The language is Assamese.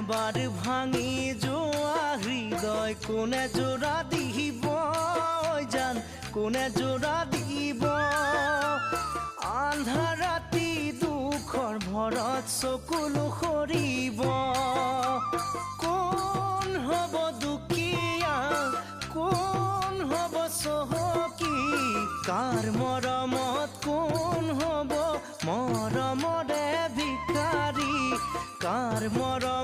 এবাৰ ভাঙি যোৱা হৃদয় কোনে জোৰা দিব জান কোনে জোৰা দিব আন্ধাৰ ৰাতি দুখৰ ভৰত চকুলো সৰিব কোন হ'ব দুখীয়া কোন হ'ব চহকী কাৰ মৰমত কোন হ'ব মৰমৰে ভিখাৰী কাৰ মৰম